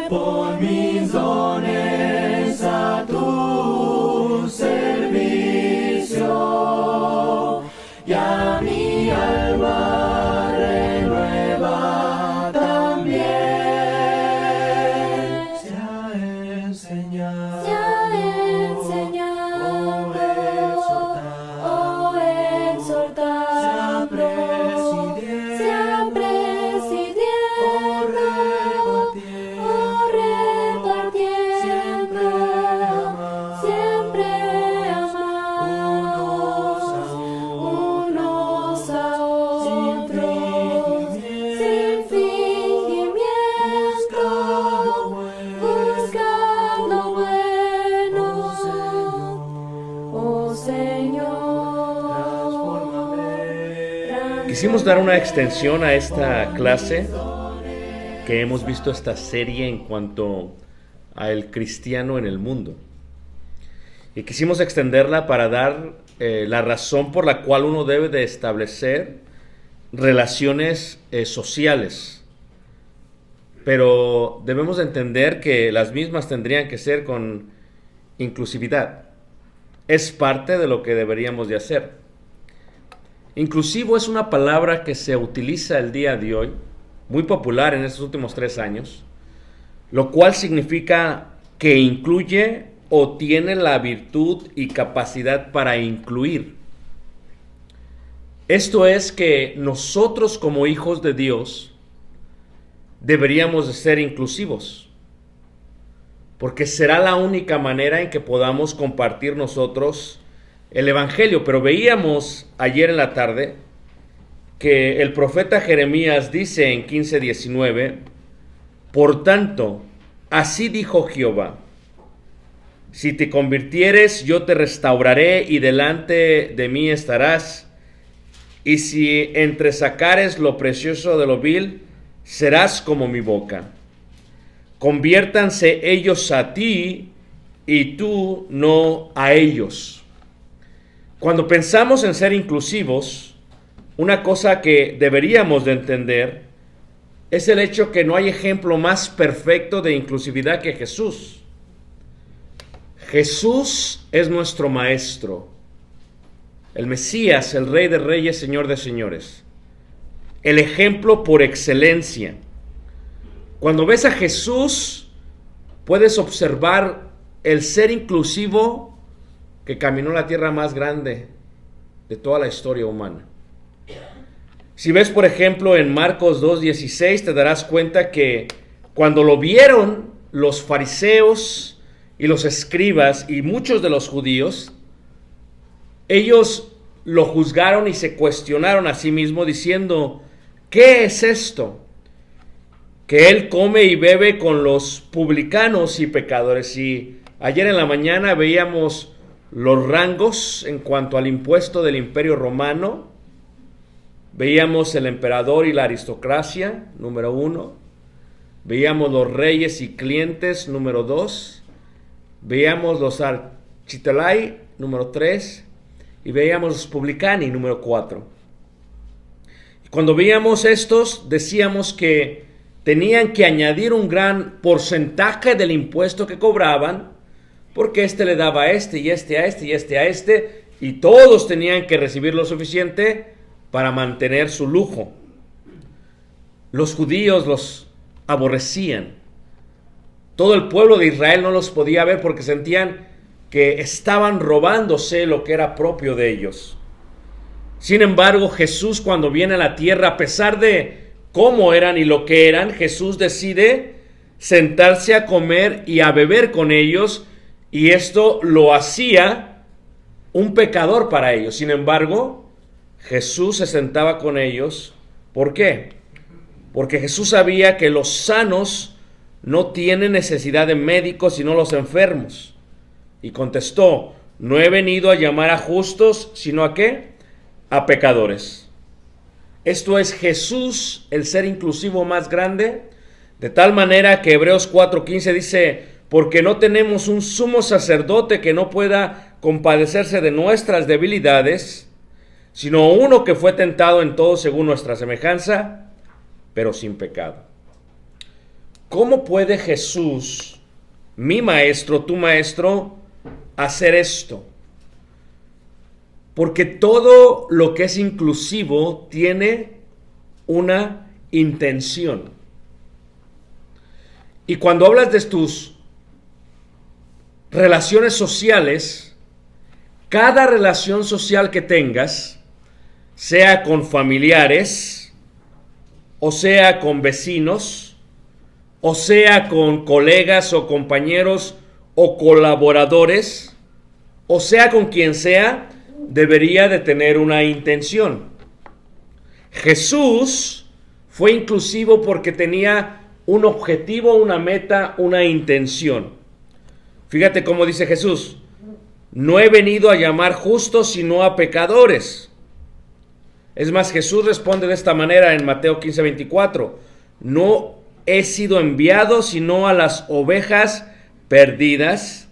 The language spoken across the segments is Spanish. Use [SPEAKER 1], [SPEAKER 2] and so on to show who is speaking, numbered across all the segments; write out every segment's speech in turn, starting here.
[SPEAKER 1] Pon mis dones a tu servicio y a mi alma renueva también. Se ha enseñado, oh exhortar, se ha presidiendo, oh repartiendo, siempre amar, unos a otros, sin fingimiento, buscando bueno, oh Señor.
[SPEAKER 2] Quisimos dar una extensión a esta clase que hemos visto, esta serie en cuanto al cristiano en el mundo. Y quisimos extenderla para dar la razón por la cual uno debe de establecer relaciones sociales. Pero debemos de entender que las mismas tendrían que ser con inclusividad. Es parte de lo que deberíamos de hacer. Inclusivo es una palabra que se utiliza el día de hoy, muy popular en estos últimos 3 años, lo cual significa que incluye o tiene la virtud y capacidad para incluir. Esto es que nosotros como hijos de Dios deberíamos de ser inclusivos, porque será la única manera en que podamos compartir nosotros el Evangelio. Pero veíamos ayer en la tarde que el profeta Jeremías dice en 15:19, por tanto, así dijo Jehová, si te convirtieres, yo te restauraré y delante de mí estarás, y si entresacares lo precioso de lo vil, serás como mi boca. Conviértanse ellos a ti y tú no a ellos. Cuando pensamos en ser inclusivos, una cosa que deberíamos de entender es el hecho que no hay ejemplo más perfecto de inclusividad que Jesús. Jesús es nuestro Maestro, el Mesías, el Rey de Reyes, Señor de Señores, el ejemplo por excelencia. Cuando ves a Jesús, puedes observar el ser inclusivo que caminó la tierra más grande de toda la historia humana. Si ves, por ejemplo, en Marcos 2:16, te darás cuenta que cuando lo vieron los fariseos y los escribas y muchos de los judíos, ellos lo juzgaron y se cuestionaron a sí mismos diciendo, ¿qué es esto? Que él come y bebe con los publicanos y pecadores. Y ayer en la mañana veíamos los rangos en cuanto al impuesto del Imperio Romano. Veíamos el emperador y la aristocracia, número 1. Veíamos los reyes y clientes, número 2. Veíamos los architelai, número 3. Y veíamos los publicani, número 4. Y cuando veíamos estos, decíamos que tenían que añadir un gran porcentaje del impuesto que cobraban, porque este le daba a este, y este a este, y este a este, y todos tenían que recibir lo suficiente para mantener su lujo. Los judíos los aborrecían. Todo el pueblo de Israel no los podía ver porque sentían que estaban robándose lo que era propio de ellos. Sin embargo, Jesús, cuando viene a la tierra, a pesar de cómo eran y lo que eran, Jesús decide sentarse a comer y a beber con ellos, y esto lo hacía un pecador para ellos. Sin embargo, Jesús se sentaba con ellos. ¿Por qué? Porque Jesús sabía que los sanos no tienen necesidad de médicos sino los enfermos. Y contestó, no he venido a llamar a justos, sino a ¿qué? A pecadores. Esto es Jesús, el ser inclusivo más grande, de tal manera que Hebreos 4:15 dice, porque no tenemos un sumo sacerdote que no pueda compadecerse de nuestras debilidades, sino uno que fue tentado en todo según nuestra semejanza, pero sin pecado. ¿cómo puede Jesús, mi maestro, tu maestro, hacer esto? Porque todo lo que es inclusivo tiene una intención. Y cuando hablas de tus relaciones sociales, cada relación social que tengas, sea con familiares, o sea con vecinos, o sea con colegas o compañeros o colaboradores, o sea con quien sea, debería de tener una intención. Jesús fue inclusivo porque tenía un objetivo, una meta, una intención. Fíjate cómo dice Jesús: no he venido a llamar justos, sino a pecadores. Es más, Jesús responde de esta manera en Mateo 15:24: no he sido enviado sino a las ovejas perdidas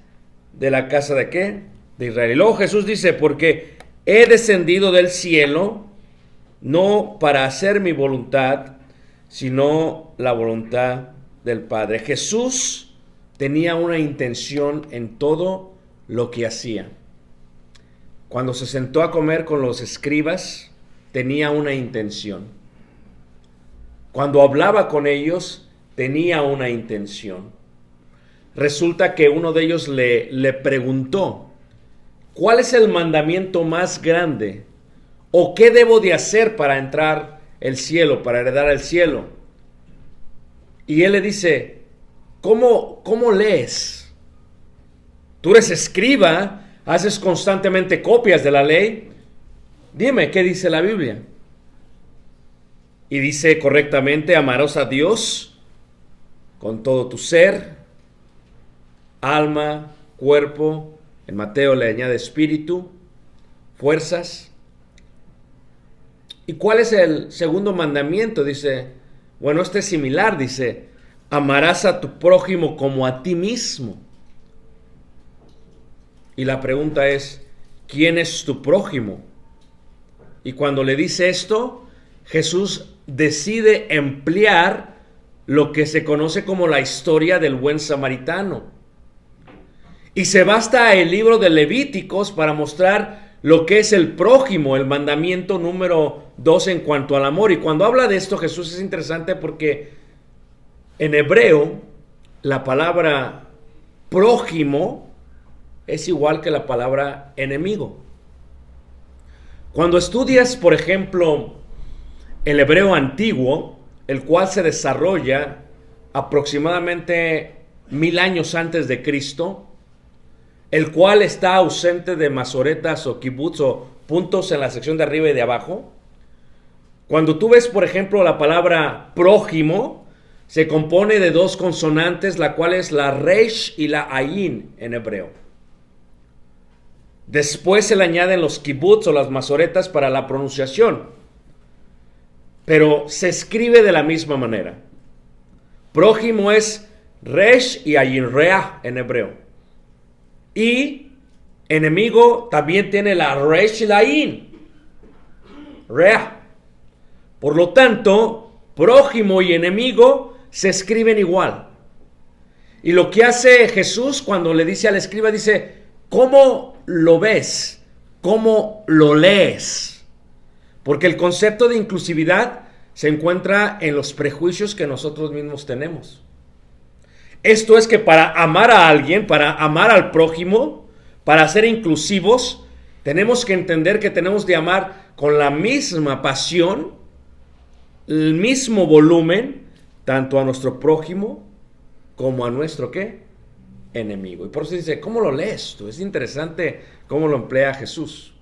[SPEAKER 2] de la casa ¿de qué? De Israel. Y luego Jesús dice: porque he descendido del cielo no para hacer mi voluntad, sino la voluntad del Padre. Jesús tenía una intención en todo lo que hacía. Cuando se sentó a comer con los escribas, tenía una intención. Cuando hablaba con ellos, tenía una intención. Resulta que uno de ellos le preguntó: ¿cuál es el mandamiento más grande? ¿O qué debo de hacer para entrar el cielo, para heredar el cielo? Y él le dice: ¿Cómo lees? Tú eres escriba, haces constantemente copias de la ley. Dime, ¿qué dice la Biblia? Y dice correctamente: amarás a Dios con todo tu ser, alma, cuerpo. En Mateo le añade espíritu, fuerzas. ¿Y cuál es el segundo mandamiento? Dice, bueno, este es similar, dice: amarás a tu prójimo como a ti mismo. Y la pregunta es: ¿quién es tu prójimo? Y cuando le dice esto, Jesús decide emplear lo que se conoce como la historia del buen samaritano. Y se va hasta el libro de Levíticos para mostrar lo que es el prójimo, el mandamiento número 2 en cuanto al amor. Y cuando habla de esto, Jesús, es interesante porque en hebreo la palabra prójimo es igual que la palabra enemigo. Cuando estudias, por ejemplo, el hebreo antiguo, el cual se desarrolla aproximadamente 1000 años antes de Cristo, el cual está ausente de masoretas o kibbutz o puntos en la sección de arriba y de abajo. Cuando tú ves, por ejemplo, la palabra prójimo, se compone de dos consonantes, la cual es la resh y la ayin en hebreo. Después se le añaden los kibbutz o las masoretas para la pronunciación, pero se escribe de la misma manera. Prójimo es resh y ayin, reah en hebreo. Y enemigo también tiene la resh y la ayin, reah. Por lo tanto, prójimo y enemigo se escriben igual. Y lo que hace Jesús cuando le dice al escriba, dice: ¿cómo lo ves? ¿Cómo lo lees? Porque el concepto de inclusividad se encuentra en los prejuicios que nosotros mismos tenemos. Esto es que para amar a alguien, para amar al prójimo, para ser inclusivos, tenemos que entender que tenemos de amar con la misma pasión, el mismo volumen, tanto a nuestro prójimo como a nuestro ¿qué? Enemigo. Y por eso dice: ¿cómo lo lees tú? Es interesante cómo lo emplea Jesús.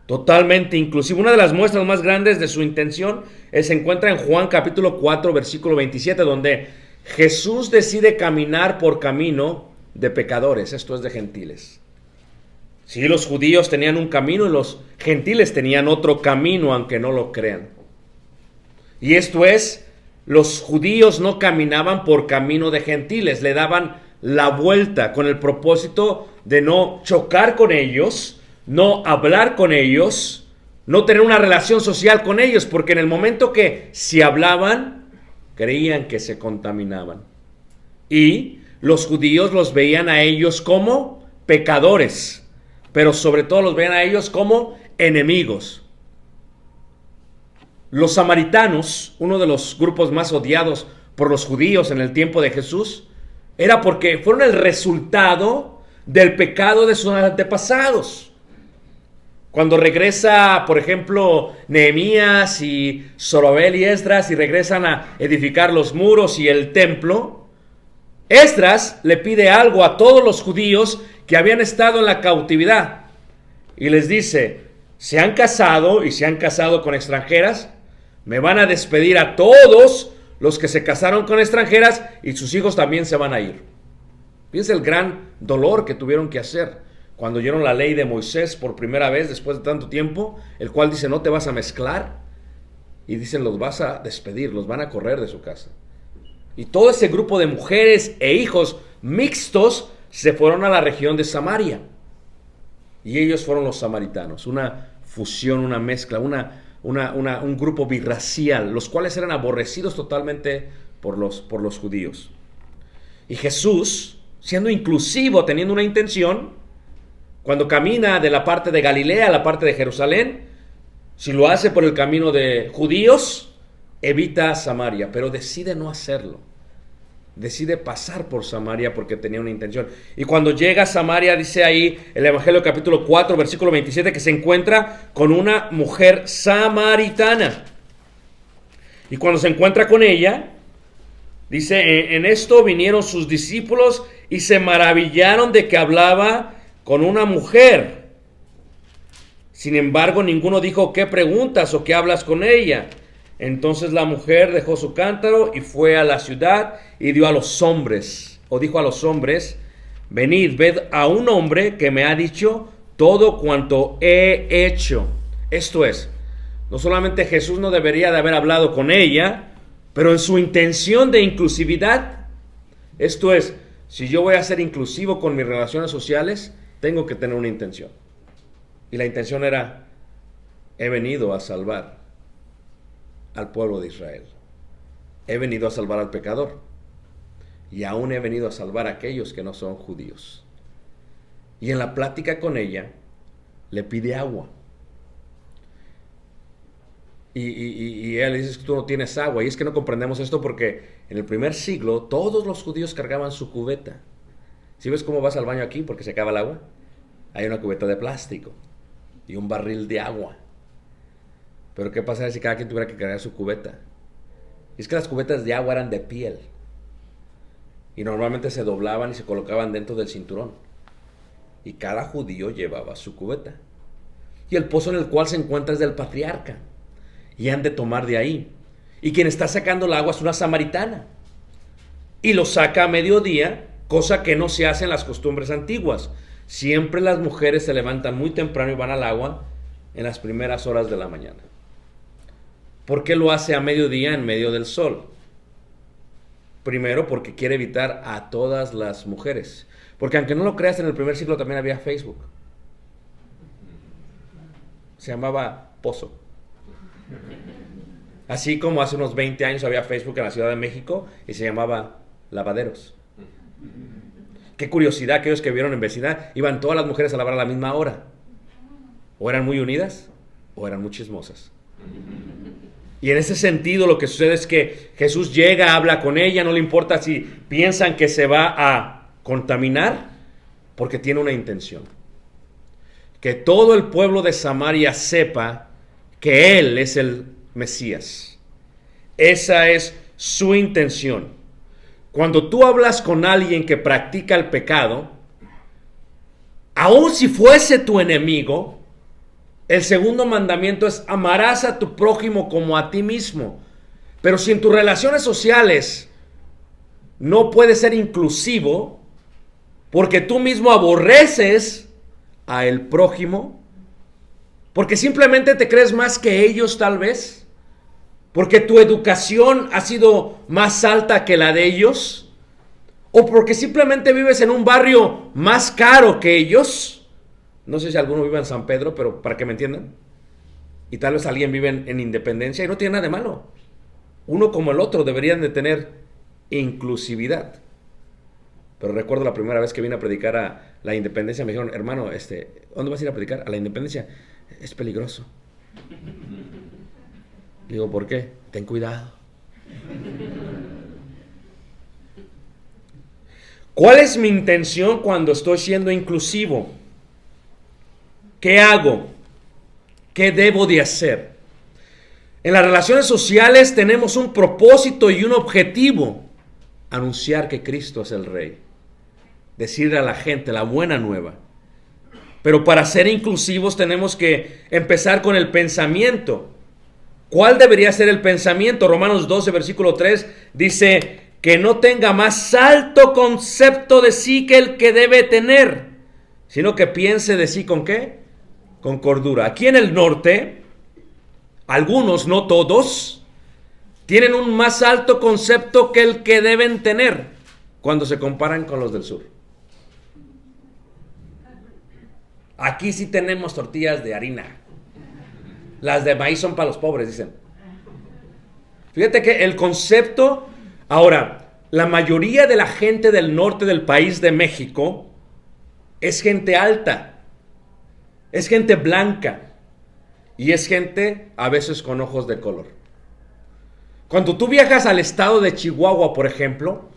[SPEAKER 2] Totalmente inclusivo. Una de las muestras más grandes de su intención se encuentra en Juan capítulo 4, versículo 27, donde Jesús decide caminar por camino de pecadores, esto es de gentiles. Sí, los judíos tenían un camino y los gentiles tenían otro camino, aunque no lo crean. Y esto es, los judíos no caminaban por camino de gentiles, le daban la vuelta con el propósito de no chocar con ellos, no hablar con ellos, no tener una relación social con ellos, porque en el momento que si hablaban, creían que se contaminaban. Y los judíos los veían a ellos como pecadores, pero sobre todo los veían a ellos como enemigos. Los samaritanos, uno de los grupos más odiados por los judíos en el tiempo de Jesús, era porque fueron el resultado del pecado de sus antepasados. Cuando regresa, por ejemplo, Nehemías y Zorobabel y Esdras y regresan a edificar los muros y el templo, Esdras le pide algo a todos los judíos que habían estado en la cautividad y les dice: se han casado y se han casado con extranjeras, me van a despedir a todos los que se casaron con extranjeras y sus hijos también se van a ir. Piensa el gran dolor que tuvieron que hacer cuando oyeron la ley de Moisés por primera vez después de tanto tiempo, el cual dice: no te vas a mezclar, y dicen: los vas a despedir, los van a correr de su casa. Y todo ese grupo de mujeres e hijos mixtos se fueron a la región de Samaria, y ellos fueron los samaritanos, una fusión, una mezcla, un grupo birracial, los cuales eran aborrecidos totalmente por los judíos. Y Jesús, siendo inclusivo, teniendo una intención, cuando camina de la parte de Galilea a la parte de Jerusalén, si lo hace por el camino de judíos, evita Samaria, pero decide no hacerlo. Decide pasar por Samaria porque tenía una intención. Y cuando llega a Samaria, dice ahí el Evangelio capítulo 4, versículo 27, que se encuentra con una mujer samaritana. Y cuando se encuentra con ella, dice: en esto vinieron sus discípulos y se maravillaron de que hablaba con una mujer. Sin embargo, ninguno dijo: ¿qué preguntas o qué hablas con ella? Entonces la mujer dejó su cántaro y fue a la ciudad y dijo a los hombres: venid, ved a un hombre que me ha dicho todo cuanto he hecho. Esto es, no solamente Jesús no debería de haber hablado con ella, pero en su intención de inclusividad. Esto es, si yo voy a ser inclusivo con mis relaciones sociales, tengo que tener una intención. Y la intención era: he venido a salvar al pueblo de Israel. He venido a salvar al pecador. Y aún he venido a salvar a aquellos que no son judíos. Y en la plática con ella, le pide agua. Y ella le dice: es que tú no tienes agua. Y es que no comprendemos esto porque en el primer siglo todos los judíos cargaban su cubeta. ¿Sí ves cómo vas al baño aquí porque se acaba el agua? Hay una cubeta de plástico y un barril de agua. Pero ¿qué pasaría si cada quien tuviera que cargar su cubeta? Y es que las cubetas de agua eran de piel. Y normalmente se doblaban y se colocaban dentro del cinturón. Y cada judío llevaba su cubeta. Y el pozo en el cual se encuentra es del patriarca. Y han de tomar de ahí. Y quien está sacando el agua es una samaritana. Y lo saca a mediodía, cosa que no se hace en las costumbres antiguas. Siempre las mujeres se levantan muy temprano y van al agua en las primeras horas de la mañana. ¿Por qué lo hace a mediodía en medio del sol? Primero, porque quiere evitar a todas las mujeres. Porque aunque no lo creas, en el primer siglo también había Facebook. Se llamaba Pozo. Así como hace unos 20 años había Facebook en la Ciudad de México y se llamaba Lavaderos. Qué curiosidad, aquellos que vieron en vecindad, iban todas las mujeres a lavar a la misma hora. O eran muy unidas o eran muy chismosas. Y en ese sentido lo que sucede es que Jesús llega, habla con ella, no le importa si piensan que se va a contaminar, porque tiene una intención. Que todo el pueblo de Samaria sepa que Él es el Mesías. Esa es su intención. Cuando tú hablas con alguien que practica el pecado, aun si fuese tu enemigo, el segundo mandamiento es: amarás a tu prójimo como a ti mismo. Pero si en tus relaciones sociales no puedes ser inclusivo, porque tú mismo aborreces a el prójimo, porque simplemente te crees más que ellos tal vez, porque tu educación ha sido más alta que la de ellos, o porque simplemente vives en un barrio más caro que ellos. No sé si alguno vive en San Pedro, pero para que me entiendan. Y tal vez alguien vive en Independencia y no tiene nada de malo. Uno como el otro deberían de tener inclusividad. Pero recuerdo la primera vez que vine a predicar a la Independencia, me dijeron, hermano, ¿dónde vas a ir a predicar? A la Independencia. Es peligroso. Digo, ¿por qué? Ten cuidado. ¿Cuál es mi intención cuando estoy siendo inclusivo? ¿Qué hago? ¿Qué debo de hacer? En las relaciones sociales tenemos un propósito y un objetivo: anunciar que Cristo es el Rey, decirle a la gente la buena nueva. Pero para ser inclusivos tenemos que empezar con el pensamiento. ¿Cuál debería ser el pensamiento? Romanos 12, versículo 3 dice que no tenga más alto concepto de sí que el que debe tener, sino que piense de sí ¿con qué? Con cordura. Aquí en el norte, algunos, no todos, tienen un más alto concepto que el que deben tener cuando se comparan con los del sur. Aquí sí tenemos tortillas de harina. Las de maíz son para los pobres, dicen. Fíjate que el concepto... Ahora, la mayoría de la gente del norte del país de México es gente alta, es gente blanca y es gente a veces con ojos de color. Cuando tú viajas al estado de Chihuahua, por ejemplo,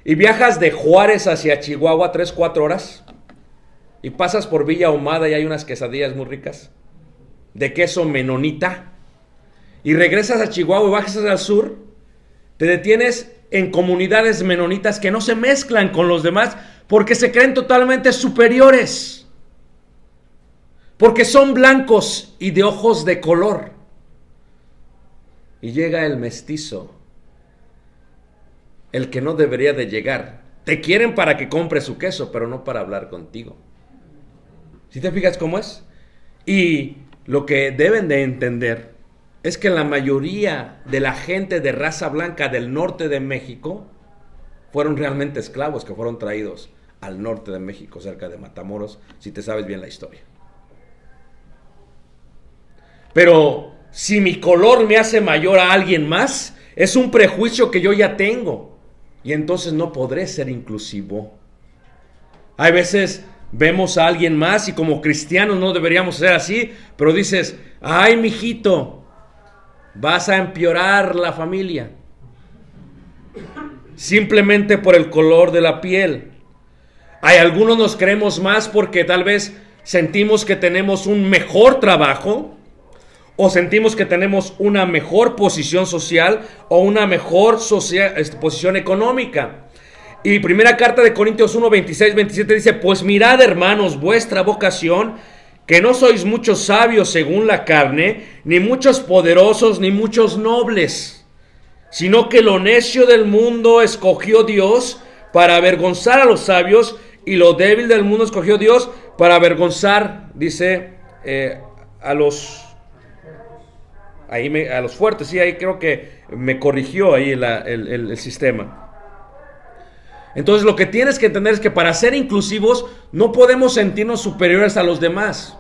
[SPEAKER 2] y viajas de Juárez hacia Chihuahua 3-4 horas y pasas por Villa Ahumada y hay unas quesadillas muy ricas de queso menonita y regresas a Chihuahua y bajas al sur, te detienes en comunidades menonitas que no se mezclan con los demás porque se creen totalmente superiores, porque son blancos y de ojos de color. Y llega el mestizo, el que no debería de llegar. Te quieren para que compres su queso, pero no para hablar contigo. ¿Sí te fijas cómo es? Y lo que deben de entender es que la mayoría de la gente de raza blanca del norte de México fueron realmente esclavos que fueron traídos al norte de México, cerca de Matamoros, si te sabes bien la historia. Pero si mi color me hace mayor a alguien más, es un prejuicio que yo ya tengo y entonces no podré ser inclusivo. Hay veces vemos a alguien más y como cristianos no deberíamos ser así, pero dices, ay, mijito, vas a empeorar la familia simplemente por el color de la piel. Hay algunos nos creemos más porque tal vez sentimos que tenemos un mejor trabajo o sentimos que tenemos una mejor posición social o una mejor posición económica. Y primera carta de Corintios 1, 26, 27 dice, pues mirad, hermanos, vuestra vocación, que no sois muchos sabios según la carne, ni muchos poderosos, ni muchos nobles, sino que lo necio del mundo escogió Dios para avergonzar a los sabios, y lo débil del mundo escogió Dios para avergonzar, dice, a los fuertes. Sí, ahí creo que me corrigió ahí el sistema. Entonces lo que tienes que entender es que para ser inclusivos no podemos sentirnos superiores a los demás.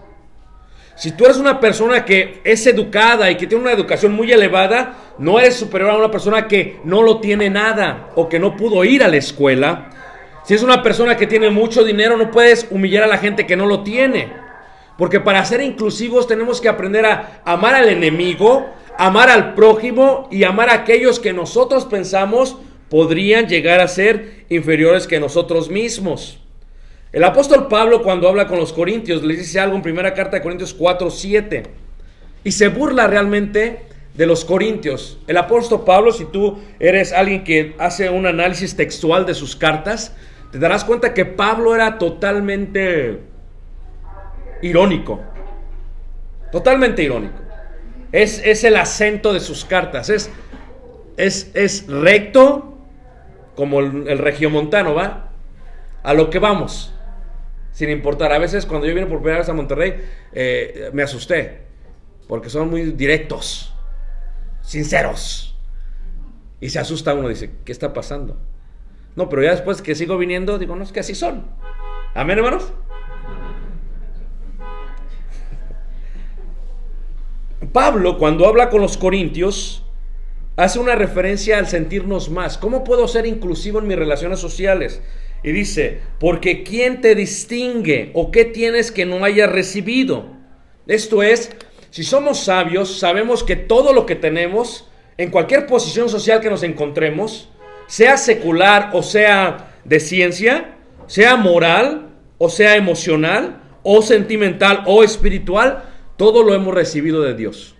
[SPEAKER 2] Si tú eres una persona que es educada y que tiene una educación muy elevada, no eres superior a una persona que no lo tiene nada o que no pudo ir a la escuela. Si es una persona que tiene mucho dinero, no puedes humillar a la gente que no lo tiene. Porque para ser inclusivos tenemos que aprender a amar al enemigo, amar al prójimo y amar a aquellos que nosotros pensamos podrían llegar a ser inferiores que nosotros mismos. El apóstol Pablo, cuando habla con los corintios, les dice algo en primera carta de Corintios 4:7 y se burla realmente de los corintios. El apóstol Pablo, si tú eres alguien que hace un análisis textual de sus cartas, te darás cuenta que Pablo era totalmente irónico. Totalmente irónico. Es el acento de sus cartas. Es recto, como el regiomontano, ¿va? A lo que vamos, sin importar. A veces cuando yo vine por primera vez a Monterrey, me asusté, porque son muy directos, sinceros, y se asusta uno, dice, ¿qué está pasando? No, pero ya después que sigo viniendo, digo, no, es que así son. ¿Amén, hermanos? Pablo, cuando habla con los corintios, hace una referencia al sentirnos más. ¿Cómo puedo ser inclusivo en mis relaciones sociales? Y dice, porque ¿quién te distingue o qué tienes que no hayas recibido? Esto es, si somos sabios, sabemos que todo lo que tenemos, en cualquier posición social que nos encontremos, sea secular o sea de ciencia, sea moral o sea emocional o sentimental o espiritual, todo lo hemos recibido de Dios.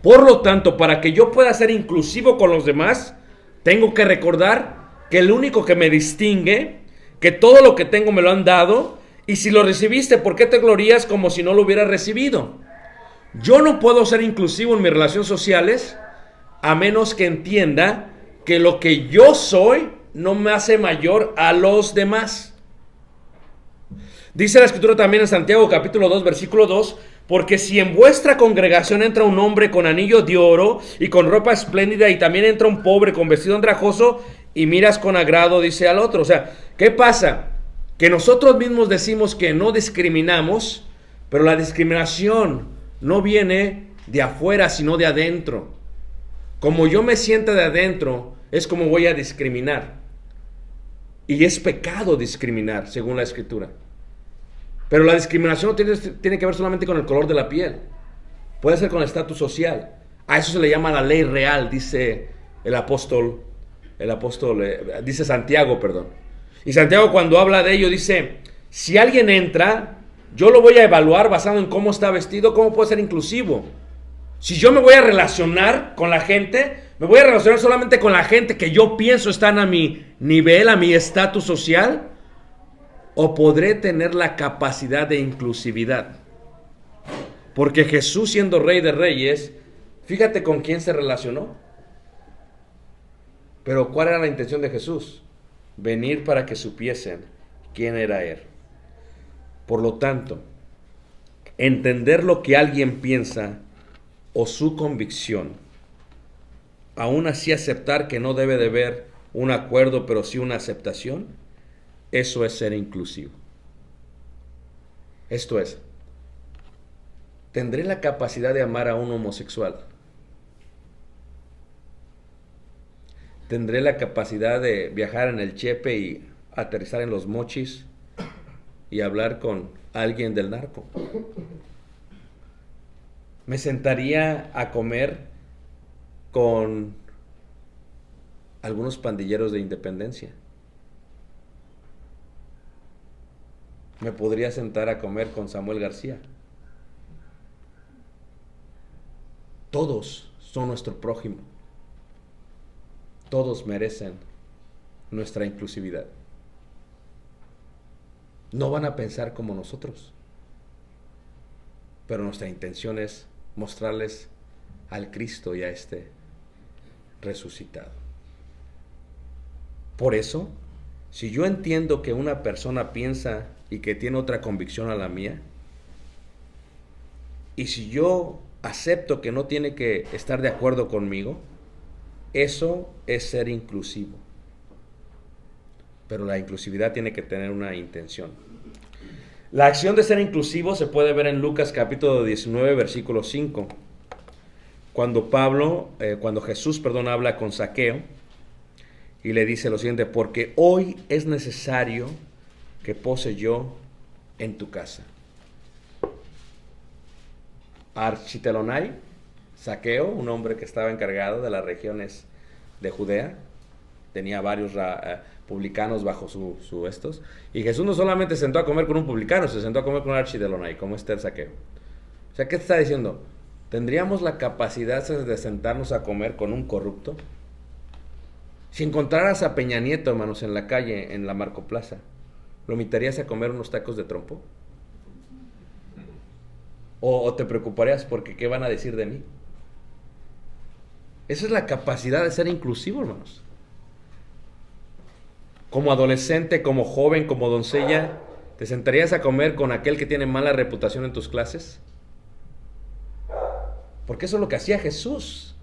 [SPEAKER 2] Por lo tanto, para que yo pueda ser inclusivo con los demás, tengo que recordar que el único que me distingue, que todo lo que tengo me lo han dado, y si lo recibiste, ¿por qué te glorías como si no lo hubieras recibido? Yo no puedo ser inclusivo en mis relaciones sociales a menos que entienda que lo que yo soy no me hace mayor a los demás. Dice la Escritura también en Santiago capítulo 2, versículo 2, porque si en vuestra congregación entra un hombre con anillo de oro y con ropa espléndida, y también entra un pobre con vestido andrajoso, y miras con agrado, dice al otro. O sea, ¿qué pasa? Que nosotros mismos decimos que no discriminamos, pero la discriminación no viene de afuera, sino de adentro. Como yo me sienta de adentro, es como voy a discriminar. Y es pecado discriminar, según la Escritura. Pero la discriminación no tiene que ver solamente con el color de la piel. Puede ser con el estatus social. A eso se le llama la ley real, dice dice Santiago, perdón. Y Santiago, cuando habla de ello, dice, si alguien entra, yo lo voy a evaluar basado en cómo está vestido, cómo puede ser inclusivo. Si yo me voy a relacionar con la gente, me voy a relacionar solamente con la gente que yo pienso están a mi nivel, a mi estatus social, o podré tener la capacidad de inclusividad. Porque Jesús, siendo Rey de Reyes, fíjate con quién se relacionó. Pero ¿cuál era la intención de Jesús? Venir para que supiesen quién era Él. Por lo tanto, entender lo que alguien piensa o su convicción, aún así aceptar que no debe de haber un acuerdo, pero sí una aceptación, eso es ser inclusivo. Esto es, ¿tendré la capacidad de amar a un homosexual? ¿Tendré la capacidad de viajar en el Chepe y aterrizar en Los Mochis y hablar con alguien del narco? ¿Me sentaría a comer con algunos pandilleros de Independencia? ¿Me podría sentar a comer con Samuel García? Todos son nuestro prójimo. Todos merecen nuestra inclusividad. No van a pensar como nosotros, pero nuestra intención es mostrarles al Cristo y a este resucitado. Por eso, si yo entiendo que una persona piensa y que tiene otra convicción a la mía, y si yo acepto que no tiene que estar de acuerdo conmigo, eso es ser inclusivo. Pero la inclusividad tiene que tener una intención. La acción de ser inclusivo se puede ver en Lucas capítulo 19, versículo 5. Cuando Jesús habla con Zaqueo y le dice lo siguiente: porque hoy es necesario que pose yo en tu casa. Architelonai, Zaqueo, un hombre que estaba encargado de las regiones de Judea, tenía varios publicanos bajo su estos, y Jesús no solamente se sentó a comer con un publicano, se sentó a comer con un architelonai, como el Zaqueo. O sea, ¿qué te está diciendo? ¿Tendríamos la capacidad de sentarnos a comer con un corrupto? Si encontraras a Peña Nieto, hermanos, en la calle, en la Marco Plaza, ¿lo invitarías a comer unos tacos de trompo? ¿O te preocuparías porque qué van a decir de mí? Esa es la capacidad de ser inclusivo, hermanos. Como adolescente, como joven, como doncella, ¿te sentarías a comer con aquel que tiene mala reputación en tus clases? Porque eso es lo que hacía Jesús.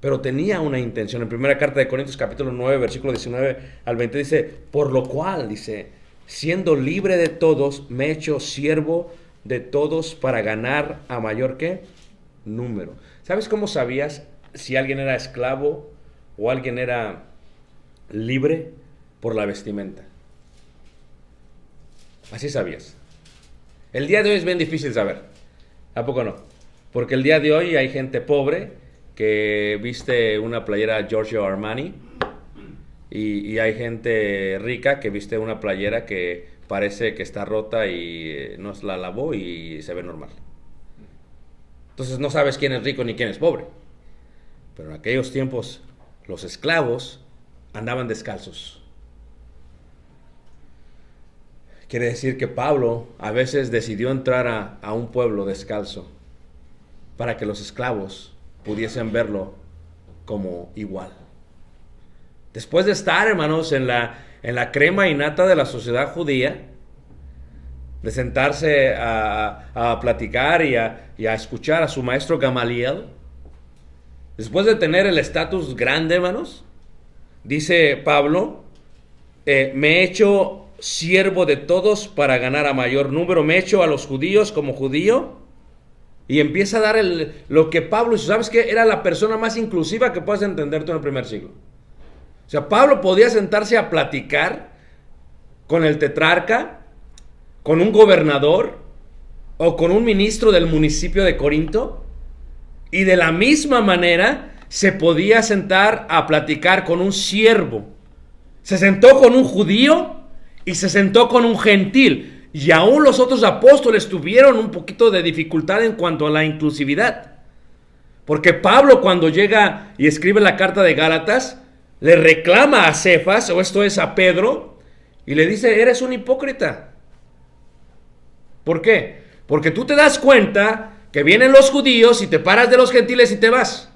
[SPEAKER 2] Pero tenía una intención. En primera carta de Corintios capítulo 9, versículo 19 al 20 dice: por lo cual, dice, siendo libre de todos, me he hecho siervo de todos para ganar a mayor ¿qué? Número. ¿Sabes cómo sabías si alguien era esclavo o alguien era libre por la vestimenta. Así sabías. El día de hoy es bien difícil saber. ¿A poco no? Porque el día de hoy hay gente pobre que viste una playera Giorgio Armani y hay gente rica que viste una playera que parece que está rota y no la lavó y se ve normal. Entonces no sabes quién es rico ni quién es pobre. Pero en aquellos tiempos los esclavos andaban descalzos. Quiere decir que Pablo a veces decidió entrar a un pueblo descalzo para que los esclavos pudiesen verlo como igual. Después de estar, hermanos, en la crema y nata de la sociedad judía, de sentarse a platicar y a escuchar a su maestro Gamaliel, después de tener el estatus grande, hermanos, dice Pablo, me he hecho siervo de todos para ganar a mayor número, me he hecho a los judíos como judío, y empieza a dar lo que Pablo hizo. ¿Sabes qué? Era la persona más inclusiva que puedes entender tú en el primer siglo. O sea, Pablo podía sentarse a platicar con el tetrarca, con un gobernador o con un ministro del municipio de Corinto, y de la misma manera se podía sentar a platicar con un siervo. Se sentó con un judío y se sentó con un gentil. Y aún los otros apóstoles tuvieron un poquito de dificultad en cuanto a la inclusividad. Porque Pablo, cuando llega y escribe la carta de Gálatas, le reclama a Cefas, o esto es a Pedro, y le dice, eres un hipócrita. ¿Por qué? Porque tú te das cuenta que vienen los judíos y te paras de los gentiles y te vas.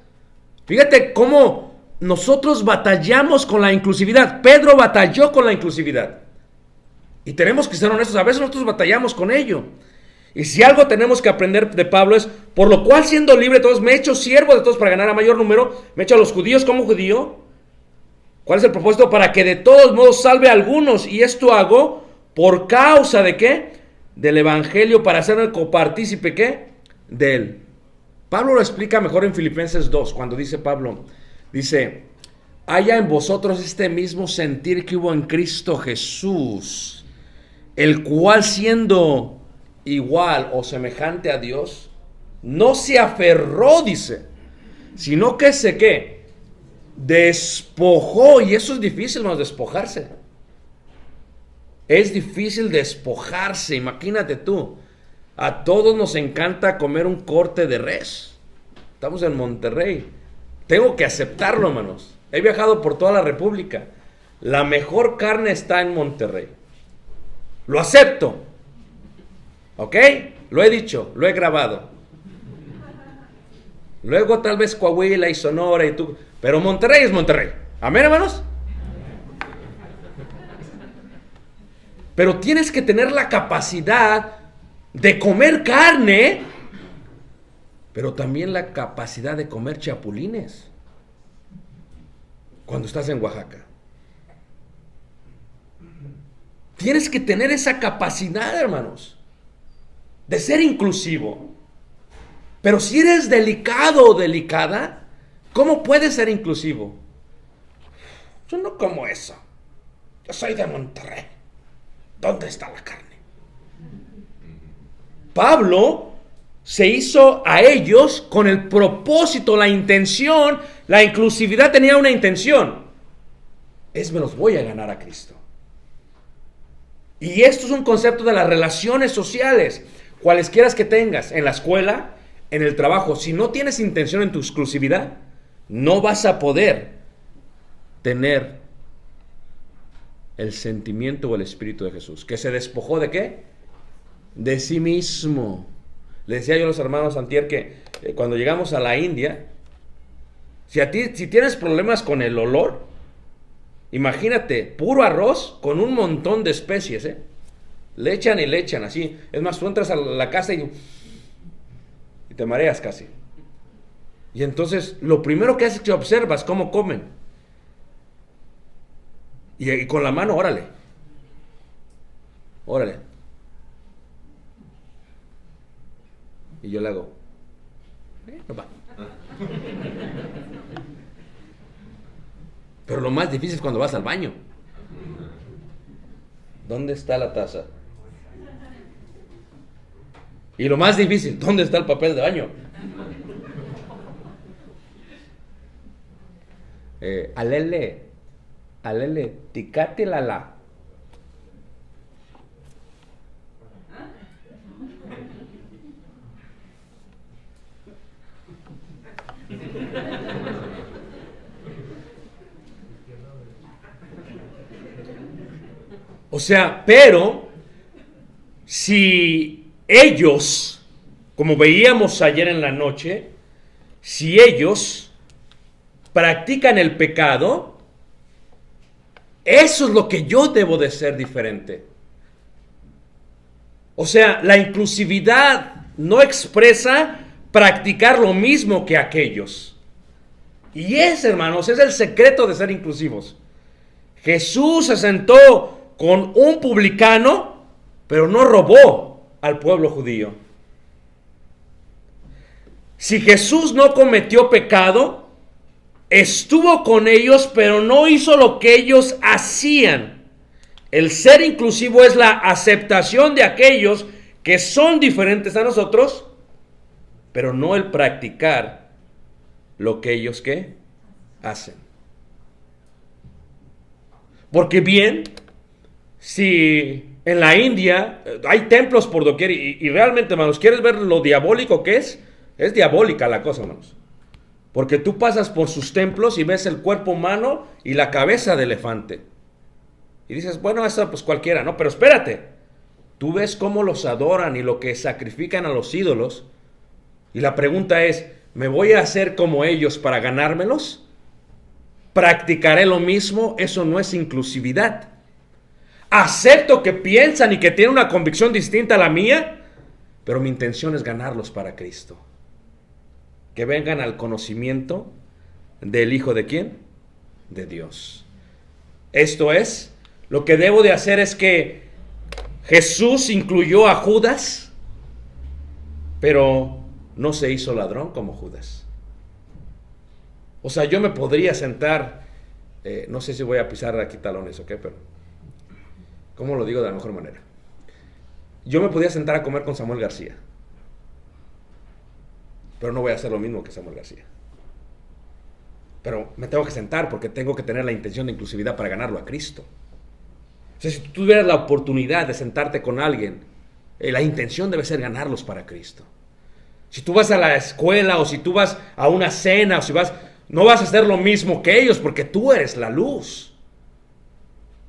[SPEAKER 2] Fíjate cómo nosotros batallamos con la inclusividad. Pedro batalló con la inclusividad. Y tenemos que ser honestos, a veces nosotros batallamos con ello. Y si algo tenemos que aprender de Pablo es, por lo cual siendo libre de todos, me he hecho siervo de todos para ganar a mayor número, me he hecho a los judíos como judío. ¿Cuál es el propósito? Para que de todos modos salve a algunos. Y esto hago por causa de ¿qué? Del evangelio, para hacerme copartícipe ¿qué? De él. Pablo lo explica mejor en Filipenses 2, cuando dice Pablo, dice, haya en vosotros este mismo sentir que hubo en Cristo Jesús, el cual siendo igual o semejante a Dios, no se aferró, dice, sino que se ¿qué? Despojó. Y eso es difícil, hermanos, despojarse. Es difícil despojarse. Imagínate tú, a todos nos encanta comer un corte de res. Estamos en Monterrey. Tengo que aceptarlo, hermanos. He viajado por toda la República. La mejor carne está en Monterrey. Lo acepto. ¿Ok? Lo he dicho, lo he grabado. Luego tal vez Coahuila y Sonora y tú. Pero Monterrey es Monterrey. ¿Amén, hermanos? Pero tienes que tener la capacidad de comer carne, pero también la capacidad de comer chapulines cuando estás en Oaxaca. Tienes que tener esa capacidad, hermanos, de ser inclusivo. Pero si eres delicado o delicada, ¿cómo puedes ser inclusivo? Yo no como eso. Yo soy de Monterrey. ¿Dónde está la carne? Pablo se hizo a ellos con el propósito, la intención. La inclusividad tenía una intención. Me los voy a ganar a Cristo. Y esto es un concepto de las relaciones sociales, cualesquiera que tengas, en la escuela, en el trabajo. Si no tienes intención en tu exclusividad, no vas a poder tener el sentimiento o el espíritu de Jesús, que se despojó ¿de qué? De sí mismo. Le decía yo a los hermanos antier que cuando llegamos a la India, si tienes problemas con el olor, imagínate, puro arroz con un montón de especies, le echan así. Es más, tú entras a la casa y te mareas casi. Y entonces lo primero que haces es que observas cómo comen. Y con la mano, órale. Y yo le hago, no va. Pero lo más difícil es cuando vas al baño. ¿Dónde está la taza? Y lo más difícil, ¿dónde está el papel de baño? Alele, ticate la. O sea, pero si ellos, como veíamos ayer en la noche, si ellos practican el pecado, eso es lo que yo debo de ser diferente. O sea, la inclusividad no expresa practicar lo mismo que aquellos. Y ese, hermanos, es el secreto de ser inclusivos. Jesús se sentó con un publicano, pero no robó al pueblo judío. Si Jesús no cometió pecado, estuvo con ellos, pero no hizo lo que ellos hacían. El ser inclusivo es la aceptación de aquellos que son diferentes a nosotros, pero no el practicar lo que ellos ¿qué? Hacen. Porque bien, si en la India hay templos por doquier y realmente, hermanos, ¿quieres ver lo diabólico que es? Es diabólica la cosa, hermanos. Porque tú pasas por sus templos y ves el cuerpo humano y la cabeza de elefante. Y dices, bueno, eso pues cualquiera, ¿no? Pero espérate, tú ves cómo los adoran y lo que sacrifican a los ídolos. Y la pregunta es, ¿me voy a hacer como ellos para ganármelos? ¿Practicaré lo mismo? Eso no es inclusividad. Acepto que piensan y que tienen una convicción distinta a la mía, pero mi intención es ganarlos para Cristo. Que vengan al conocimiento del Hijo de ¿quién? De Dios. Esto es, lo que debo de hacer es que Jesús incluyó a Judas, pero no se hizo ladrón como Judas. O sea, yo me podría sentar, no sé si voy a pisar aquí talones, ¿ok? Pero, ¿cómo lo digo de la mejor manera? Yo me podía sentar a comer con Samuel García, pero no voy a hacer lo mismo que Samuel García. Pero me tengo que sentar porque tengo que tener la intención de inclusividad para ganarlo a Cristo. O sea, si tú tuvieras la oportunidad de sentarte con alguien, la intención debe ser ganarlos para Cristo. Si tú vas a la escuela o si tú vas a una cena o si vas, no vas a hacer lo mismo que ellos porque tú eres la luz.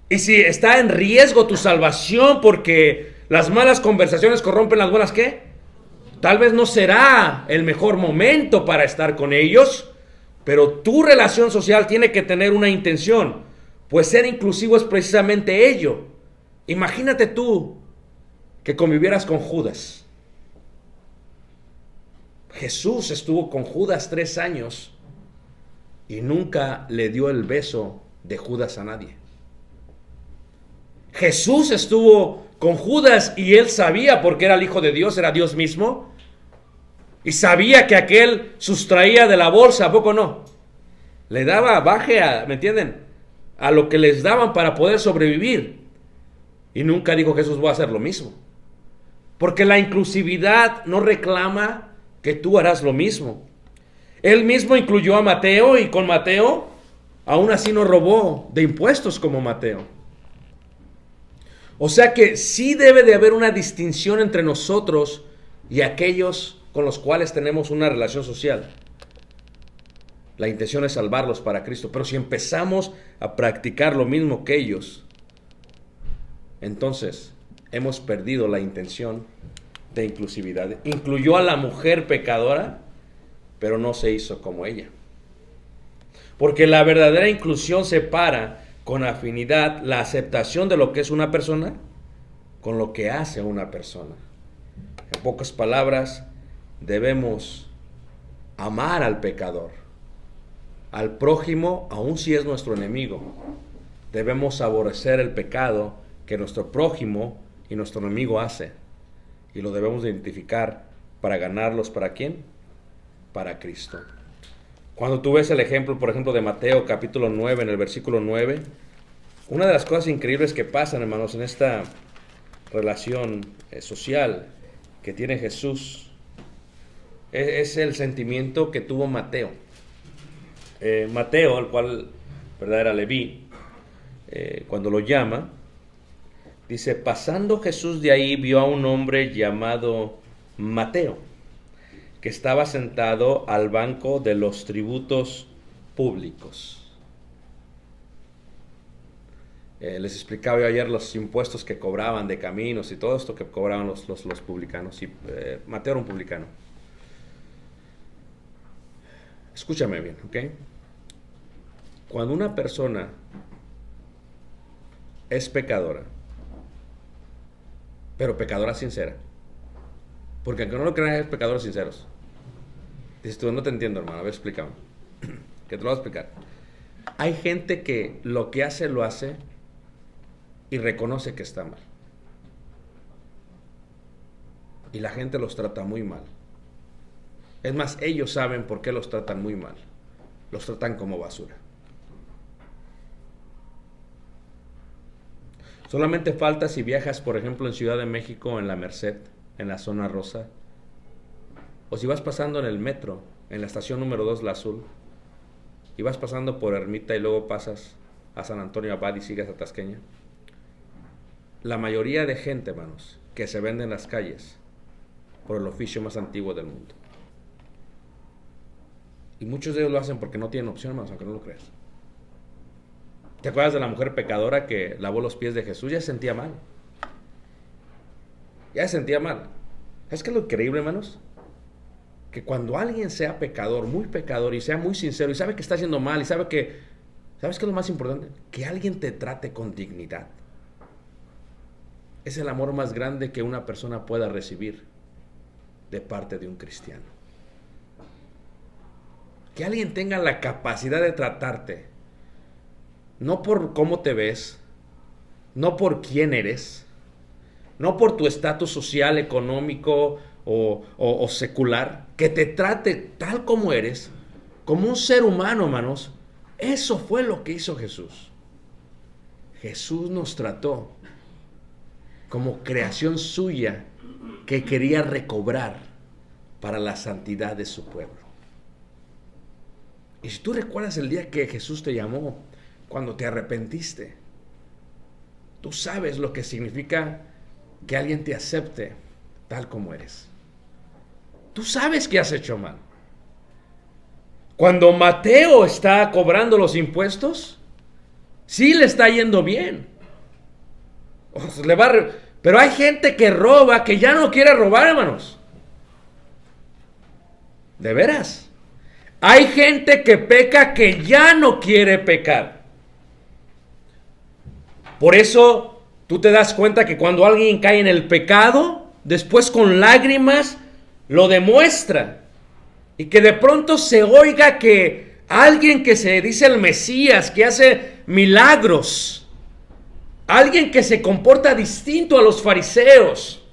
[SPEAKER 2] Y si está en riesgo tu salvación porque las malas conversaciones corrompen las buenas, ¿qué? Tal vez no será el mejor momento para estar con ellos, pero tu relación social tiene que tener una intención, pues ser inclusivo es precisamente ello. Imagínate tú que convivieras con Judas. Jesús estuvo con Judas 3 años y nunca le dio el beso de Judas a nadie. Jesús estuvo con Judas y él sabía porque era el Hijo de Dios, era Dios mismo. Y sabía que aquel sustraía de la bolsa, ¿a poco no? Le daba baje ¿me entienden? A lo que les daban para poder sobrevivir. Y nunca dijo Jesús, voy a hacer lo mismo. Porque la inclusividad no reclama que tú harás lo mismo. Él mismo incluyó a Mateo y con Mateo aún así no robó de impuestos como Mateo. O sea que sí debe de haber una distinción entre nosotros y aquellos con los cuales tenemos una relación social. La intención es salvarlos para Cristo, pero si empezamos a practicar lo mismo que ellos, entonces hemos perdido la intención de inclusividad. Incluyó a la mujer pecadora, pero no se hizo como ella. Porque la verdadera inclusión separa con afinidad la aceptación de lo que es una persona con lo que hace una persona. En pocas palabras, debemos amar al pecador, al prójimo, aun si es nuestro enemigo. Debemos aborrecer el pecado que nuestro prójimo y nuestro enemigo hace. Y lo debemos identificar para ganarlos. ¿Para quién? Para Cristo. Cuando tú ves el ejemplo, por ejemplo, de Mateo capítulo 9, en el versículo 9, una de las cosas increíbles que pasan, hermanos, en esta relación social que tiene Jesús, es el sentimiento que tuvo Mateo. Mateo, el cual, ¿verdad?, era Leví, cuando lo llama, dice: pasando Jesús de ahí, vio a un hombre llamado Mateo, que estaba sentado al banco de los tributos públicos. Les explicaba yo ayer los impuestos que cobraban de caminos y todo esto que cobraban los publicanos. Y Mateo era un publicano. Escúchame bien, ¿ok? Cuando una persona es pecadora, pero pecadora sincera, porque aunque no lo crean, es pecadores sinceros. Dices tú: no te entiendo, hermano, a ver, explícame. Que te lo voy a explicar. Hay gente que lo que hace, lo hace y reconoce que está mal. Y la gente los trata muy mal. Es más, ellos saben por qué los tratan muy mal. Los tratan como basura. Solamente falta si viajas, por ejemplo, en Ciudad de México, en la Merced, en la zona rosa, o si vas pasando en el metro, en la estación número 2, la azul, y vas pasando por Ermita y luego pasas a San Antonio Abad y sigues a Tasqueña. La mayoría de gente, hermanos, que se vende en las calles por el oficio más antiguo del mundo. Y muchos de ellos lo hacen porque no tienen opción, hermanos, aunque no lo creas. ¿Te acuerdas de la mujer pecadora que lavó los pies de Jesús? Ya se sentía mal. Ya se sentía mal. ¿Sabes qué es lo increíble, hermanos? Que cuando alguien sea pecador, muy pecador, y sea muy sincero, y sabe que está haciendo mal, y sabe que... ¿Sabes qué es lo más importante? Que alguien te trate con dignidad. Es el amor más grande que una persona pueda recibir de parte de un cristiano. Que alguien tenga la capacidad de tratarte, no por cómo te ves, no por quién eres, no por tu estatus social, económico o secular, que te trate tal como eres, como un ser humano, hermanos. Eso fue lo que hizo Jesús. Jesús nos trató como creación suya que quería recobrar para la santidad de su pueblo. Y si tú recuerdas el día que Jesús te llamó, cuando te arrepentiste, tú sabes lo que significa que alguien te acepte tal como eres. Tú sabes que has hecho mal. Cuando Mateo está cobrando los impuestos, sí le está yendo bien. Pero hay gente que roba, que ya no quiere robar, hermanos. ¿De veras? Hay gente que peca, que ya no quiere pecar. Por eso tú te das cuenta que cuando alguien cae en el pecado, después con lágrimas lo demuestra. Y que de pronto se oiga que alguien que se dice el Mesías, que hace milagros, alguien que se comporta distinto a los fariseos,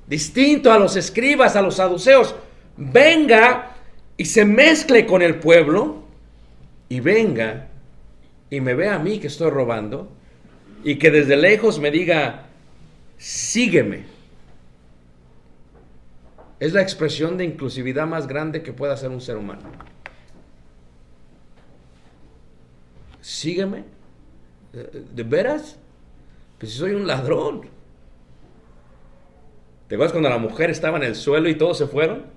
[SPEAKER 2] distinto a los escribas, a los saduceos, venga y se mezcle con el pueblo, y venga y me vea a mí que estoy robando, y que desde lejos me diga: sígueme. Es la expresión de inclusividad más grande que pueda hacer un ser humano. Sígueme. ¿De veras? Pues si soy un ladrón. ¿Te acuerdas cuando la mujer estaba en el suelo y todos se fueron?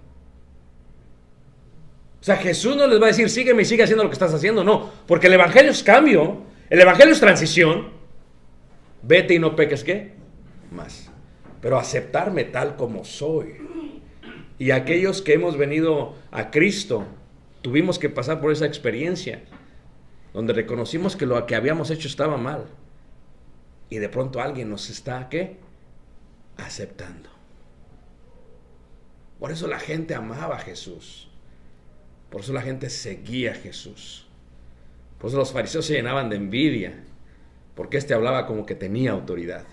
[SPEAKER 2] O sea, Jesús no les va a decir: sígueme y sigue haciendo lo que estás haciendo. No, porque el evangelio es cambio. El evangelio es transición. Vete y no peques, ¿qué? Más. Pero aceptarme tal como soy. Y aquellos que hemos venido a Cristo, tuvimos que pasar por esa experiencia, donde reconocimos que lo que habíamos hecho estaba mal. Y de pronto alguien nos está, ¿qué? Aceptando. Por eso la gente amaba a Jesús. Por eso la gente seguía a Jesús. Por eso los fariseos se llenaban de envidia, porque este hablaba como que tenía autoridad,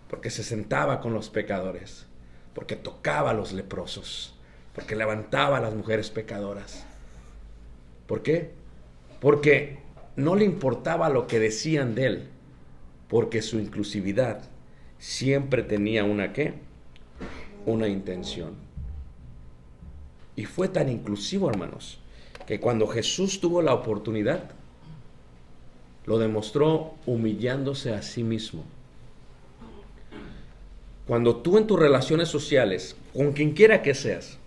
[SPEAKER 2] porque se sentaba con los pecadores, porque tocaba a los leprosos, porque levantaba a las mujeres pecadoras. ¿Por qué? Porque no le importaba lo que decían de él, porque su inclusividad siempre tenía una ¿qué? Una intención. Y fue tan inclusivo, hermanos, que cuando Jesús tuvo la oportunidad, lo demostró humillándose a sí mismo. Cuando tú en tus relaciones sociales, con quien quiera que seas,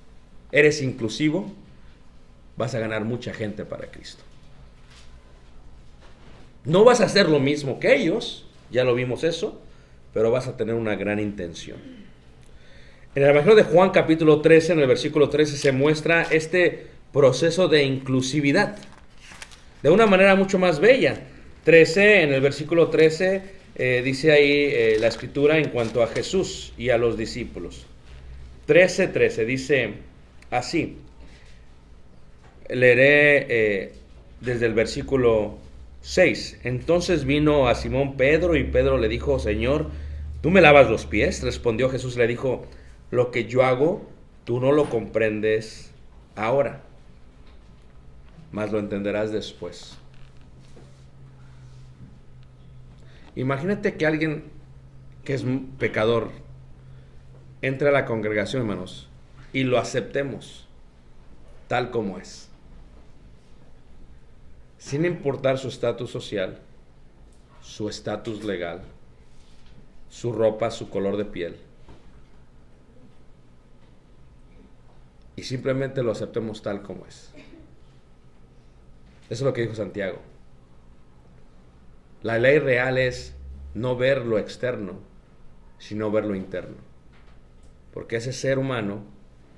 [SPEAKER 2] eres inclusivo, vas a ganar mucha gente para Cristo. No vas a hacer lo mismo que ellos, ya lo vimos eso, pero vas a tener una gran intención. En el Evangelio de Juan capítulo 13, en el versículo 13, se muestra este proceso de inclusividad de una manera mucho más bella. 13, en el versículo 13, dice ahí la escritura en cuanto a Jesús y a los discípulos. 13:13 dice así. Leeré desde el versículo 6. Entonces vino a Simón Pedro y Pedro le dijo: Señor, ¿tú me lavas los pies? Respondió Jesús, le dijo: lo que yo hago, tú no lo comprendes ahora, mas lo entenderás después. Imagínate que alguien que es pecador entre a la congregación, hermanos, y lo aceptemos tal como es, sin importar su estatus social, su estatus legal, su ropa, su color de piel, y simplemente lo aceptemos tal como es. Eso es lo que dijo Santiago. La ley real es no ver lo externo, sino ver lo interno. Porque ese ser humano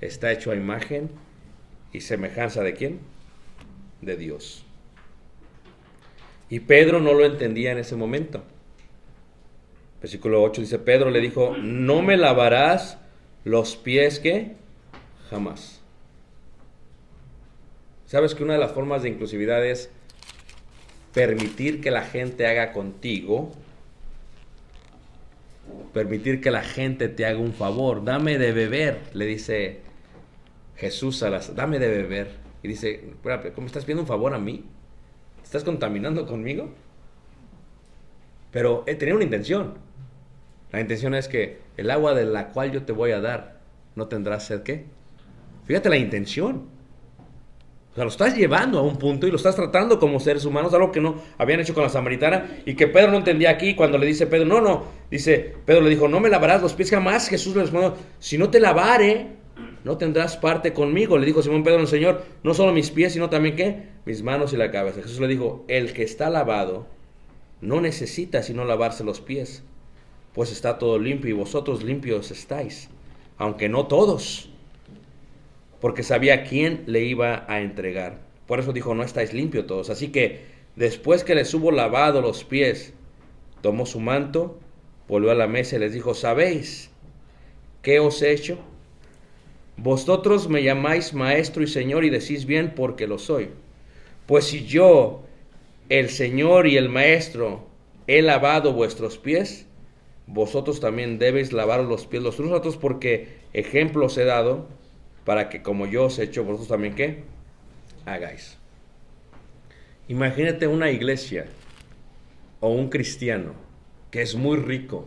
[SPEAKER 2] está hecho a imagen y semejanza ¿de quién? De Dios. Y Pedro no lo entendía en ese momento. Versículo 8 dice: Pedro le dijo: no me lavarás los pies, ¿qué? Jamás. ¿Sabes que una de las formas de inclusividad es permitir que la gente haga contigo? Permitir que la gente te haga un favor. Dame de beber, le dice Jesús a las... Dame de beber. Y dice: espérate, ¿cómo estás pidiendo un favor a mí? ¿Estás contaminando conmigo? Pero tenía una intención. La intención es que el agua de la cual yo te voy a dar, no tendrás sed, ¿qué? Fíjate la intención. O sea, lo estás llevando a un punto y lo estás tratando como seres humanos, algo que no habían hecho con la samaritana y que Pedro no entendía aquí. Cuando le dice Pedro, Pedro le dijo: no me lavarás los pies jamás. Jesús le respondió: si no te lavare, no tendrás parte conmigo. Le dijo Simón Pedro al Señor: no solo mis pies, sino también ¿qué? Mis manos y la cabeza. Jesús le dijo: el que está lavado no necesita sino lavarse los pies, pues está todo limpio, y vosotros limpios estáis, aunque no todos, porque sabía quién le iba a entregar. Por eso dijo: no estáis limpios todos. Así que después que les hubo lavado los pies, tomó su manto, volvió a la mesa y les dijo: ¿sabéis qué os he hecho? Vosotros me llamáis maestro y señor, y decís bien, porque lo soy. Pues si yo, el Señor y el maestro, he lavado vuestros pies, vosotros también debéis lavaros los pies los unos a otros, porque ejemplo os he dado, para que como yo os he hecho, vosotros también ¿qué? Hagáis. Imagínate una iglesia o un cristiano que es muy rico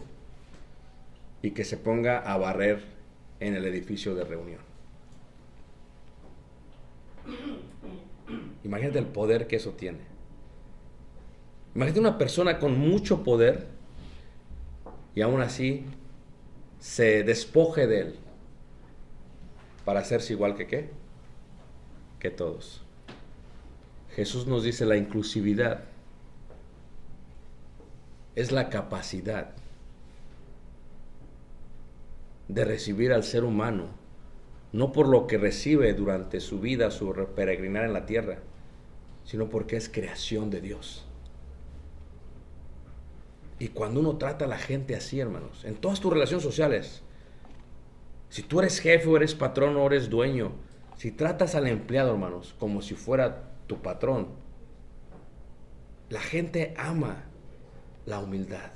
[SPEAKER 2] y que se ponga a barrer en el edificio de reunión. Imagínate el poder que eso tiene. Imagínate una persona con mucho poder y aún así se despoje de él para hacerse igual que ¿qué? Que todos. Jesús nos dice: la inclusividad es la capacidad de recibir al ser humano, no por lo que recibe durante su vida, su peregrinar en la tierra, sino porque es creación de Dios. Y cuando uno trata a la gente así, hermanos, en todas tus relaciones sociales, si tú eres jefe o eres patrón o eres dueño, si tratas al empleado, hermanos, como si fuera tu patrón, la gente ama la humildad.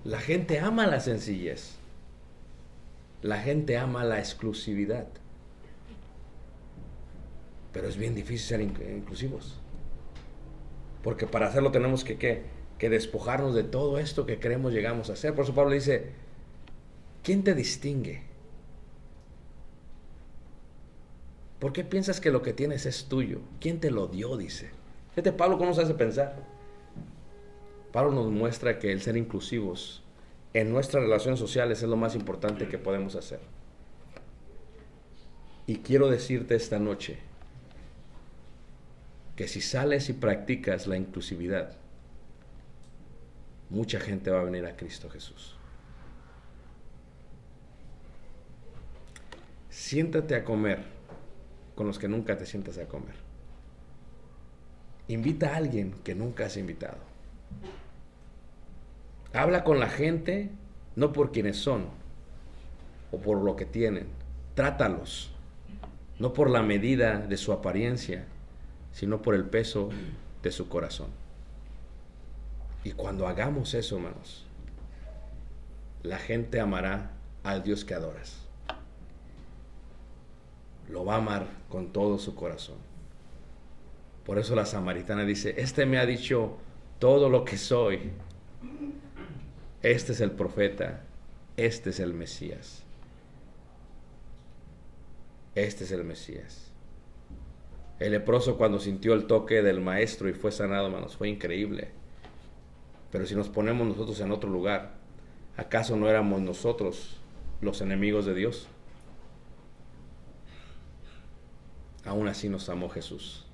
[SPEAKER 2] La gente ama la sencillez. La gente ama la exclusividad. Pero es bien difícil ser inclusivos. Porque para hacerlo tenemos que despojarnos de todo esto que creemos llegamos a hacer. Por eso Pablo dice, ¿quién te distingue? ¿Por qué piensas que lo que tienes es tuyo? ¿Quién te lo dio? Dice. Fíjate, Pablo, ¿cómo nos hace pensar? Pablo nos muestra que el ser inclusivos en nuestras relaciones sociales es lo más importante que podemos hacer. Y quiero decirte esta noche que si sales y practicas la inclusividad, mucha gente va a venir a Cristo Jesús. Siéntate a comer con los que nunca te sientas a comer. Invita a alguien que nunca has invitado. Habla con la gente no por quienes son o por lo que tienen. Trátalos no por la medida de su apariencia, sino por el peso de su corazón. Y cuando hagamos eso, hermanos, la gente amará al Dios que adoras. Lo va a amar con todo su corazón. Por eso la samaritana dice, este me ha dicho todo lo que soy. Este es el profeta, este es el Mesías. Este es el Mesías. El leproso cuando sintió el toque del maestro y fue sanado, hermanos, fue increíble. Pero si nos ponemos nosotros en otro lugar, ¿acaso no éramos nosotros los enemigos de Dios? Aún así nos amó Jesús.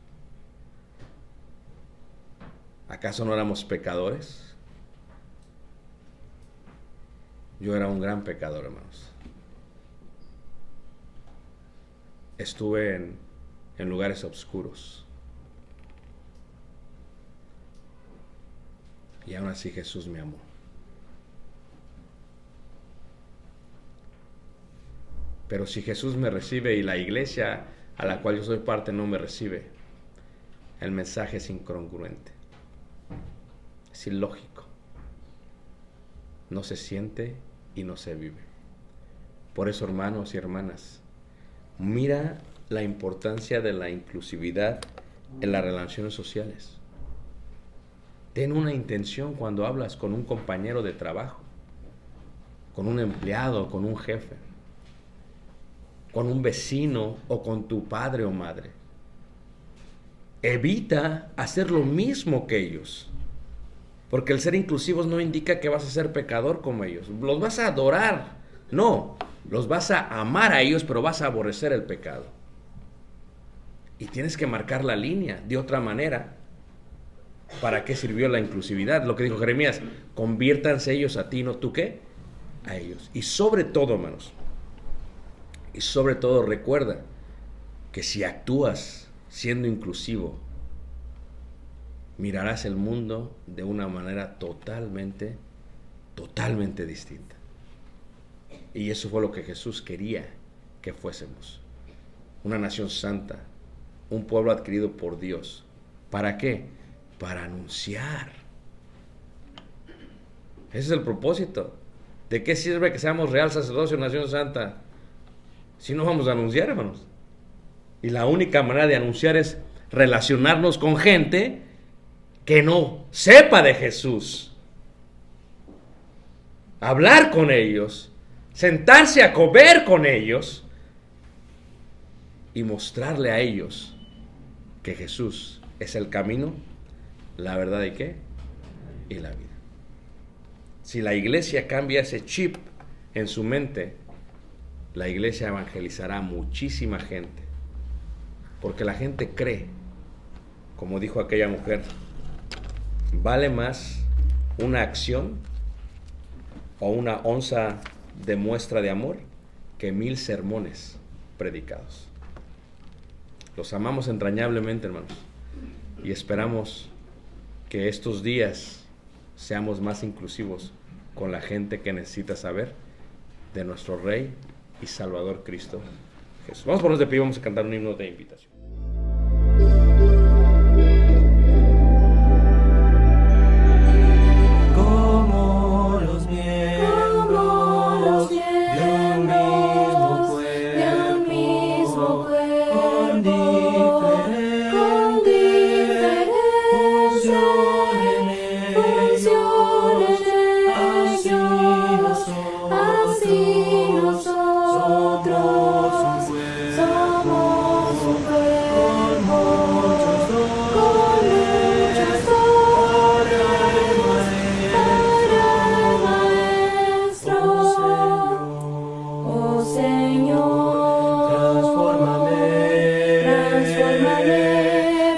[SPEAKER 2] ¿Acaso no éramos pecadores? Yo era un gran pecador, hermanos. Estuve en lugares oscuros. Y aún así Jesús me amó. Pero si Jesús me recibe y la iglesia a la cual yo soy parte no me recibe, el mensaje es incongruente. Es ilógico. No se siente y no se vive. Por eso, hermanos y hermanas, mira la importancia de la inclusividad en las relaciones sociales. Ten una intención cuando hablas con un compañero de trabajo, con un empleado, con un jefe, con un vecino o con tu padre o madre. Evita hacer lo mismo que ellos, porque el ser inclusivos no indica que vas a ser pecador como ellos. Los vas a adorar, no, los vas a amar a ellos, pero vas a aborrecer el pecado. Y tienes que marcar la línea de otra manera. ¿Para qué sirvió la inclusividad? Lo que dijo Jeremías, conviértanse ellos a ti, no tú qué, a ellos. Y sobre todo, hermanos, y sobre todo recuerda que si actúas siendo inclusivo, mirarás el mundo de una manera totalmente distinta. Y eso fue lo que Jesús quería que fuésemos. Una nación santa, un pueblo adquirido por Dios. ¿Para qué? Para anunciar. Ese es el propósito. ¿De qué sirve que seamos real sacerdocio, nación santa, si no vamos a anunciar, hermanos? Y la única manera de anunciar es relacionarnos con gente que no sepa de Jesús. Hablar con ellos, sentarse a comer con ellos y mostrarle a ellos que Jesús es el camino, la verdad y qué, y la vida. Si la iglesia cambia ese chip en su mente, la iglesia evangelizará a muchísima gente, porque la gente cree, como dijo aquella mujer, vale más una acción o una onza de muestra de amor que 1000 sermones predicados. Los amamos entrañablemente, hermanos, y esperamos que estos días seamos más inclusivos con la gente que necesita saber de nuestro Rey y Salvador Cristo Jesús. Vamos a ponernos de pie, vamos a cantar un himno de invitación.
[SPEAKER 1] Como los miembros de un mismo cuerpo, con diferentes
[SPEAKER 3] bendiciones de ellos, así nosotros somos un cuerpo con muchos dones para el Maestro. Oh Señor, transfórmame,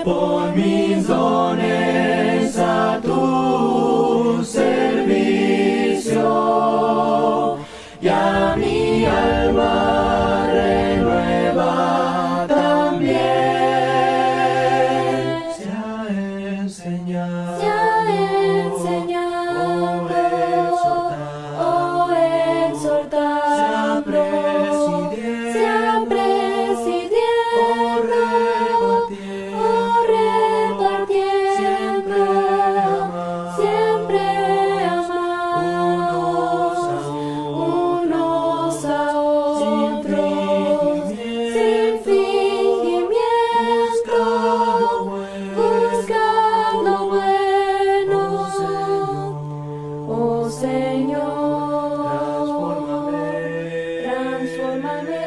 [SPEAKER 1] pon mis dones a tu servicio y a mi alma renueva también. Sea enseñado,
[SPEAKER 3] oh exhortado, sea presidiendo, oh repartiendo, siempre amados unos a otros, sin fingimiento, buscando bueno. Oh Señor, transfórmame,